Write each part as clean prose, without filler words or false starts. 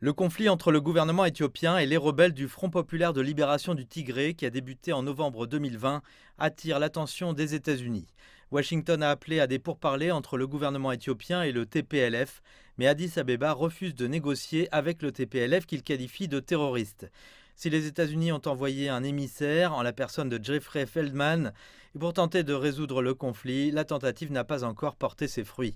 Le conflit entre le gouvernement éthiopien et les rebelles du Front populaire de libération du Tigré, qui a débuté en novembre 2020, attire l'attention des États-Unis. Washington a appelé à des pourparlers entre le gouvernement éthiopien et le TPLF, mais Addis Abeba refuse de négocier avec le TPLF qu'il qualifie de terroriste. Si les États-Unis ont envoyé un émissaire en la personne de Jeffrey Feldman pour tenter de résoudre le conflit, la tentative n'a pas encore porté ses fruits.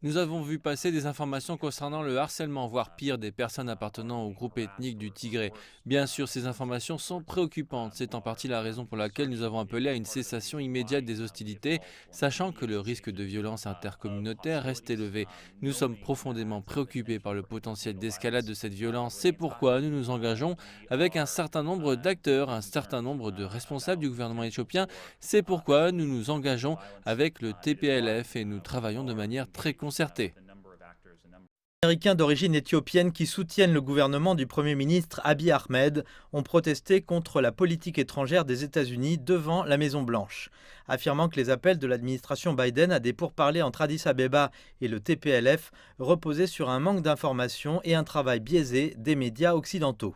Nous avons vu passer des informations concernant le harcèlement, voire pire, des personnes appartenant au groupe ethnique du Tigré. Bien sûr, ces informations sont préoccupantes. C'est en partie la raison pour laquelle nous avons appelé à une cessation immédiate des hostilités, sachant que le risque de violence intercommunautaire reste élevé. Nous sommes profondément préoccupés par le potentiel d'escalade de cette violence. C'est pourquoi nous nous engageons avec un certain nombre d'acteurs, un certain nombre de responsables du gouvernement éthiopien. C'est pourquoi nous nous engageons avec le TPLF et nous travaillons de manière très concertée. Les Américains d'origine éthiopienne qui soutiennent le gouvernement du Premier ministre Abiy Ahmed ont protesté contre la politique étrangère des États-Unis devant la Maison-Blanche, affirmant que les appels de l'administration Biden à des pourparlers entre Addis Abeba et le TPLF reposaient sur un manque d'informations et un travail biaisé des médias occidentaux.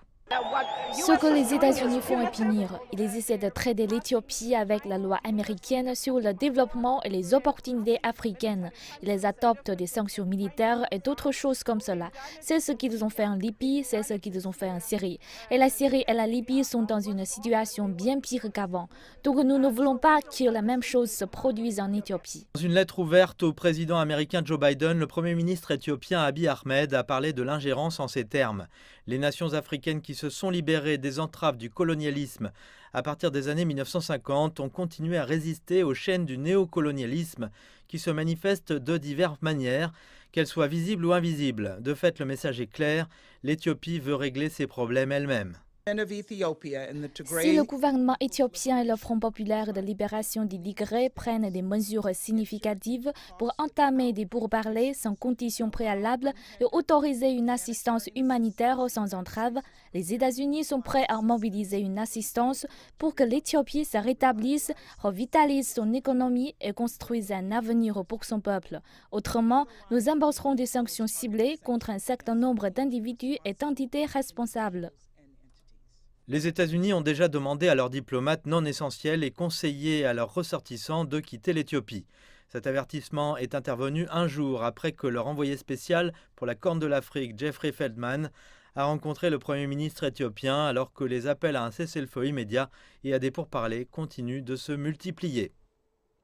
Ce que les États-Unis font est punir. Ils essaient de traiter l'Éthiopie avec la loi américaine sur le développement et les opportunités africaines. Ils adoptent des sanctions militaires et d'autres choses comme cela. C'est ce qu'ils ont fait en Libye, c'est ce qu'ils ont fait en Syrie. Et la Syrie et la Libye sont dans une situation bien pire qu'avant. Donc nous ne voulons pas que la même chose se produise en Éthiopie. Dans une lettre ouverte au président américain Joe Biden, le Premier ministre éthiopien Abiy Ahmed a parlé de l'ingérence en ces termes. Les nations africaines qui se sont libérées des entraves du colonialisme à partir des années 1950 ont continué à résister aux chaînes du néocolonialisme qui se manifestent de diverses manières, qu'elles soient visibles ou invisibles. De fait, le message est clair, l'Éthiopie veut régler ses problèmes elle-même. Si le gouvernement éthiopien et le Front populaire de libération du Tigré prennent des mesures significatives pour entamer des pourparlers sans conditions préalables et autoriser une assistance humanitaire sans entrave, les États-Unis sont prêts à mobiliser une assistance pour que l'Éthiopie se rétablisse, revitalise son économie et construise un avenir pour son peuple. Autrement, nous imposerons des sanctions ciblées contre un certain nombre d'individus et d'entités responsables. Les États-Unis ont déjà demandé à leurs diplomates non essentiels et conseillé à leurs ressortissants de quitter l'Éthiopie. Cet avertissement est intervenu un jour après que leur envoyé spécial pour la Corne de l'Afrique, Jeffrey Feldman, a rencontré le Premier ministre éthiopien alors que les appels à un cessez-le-feu immédiat et à des pourparlers continuent de se multiplier.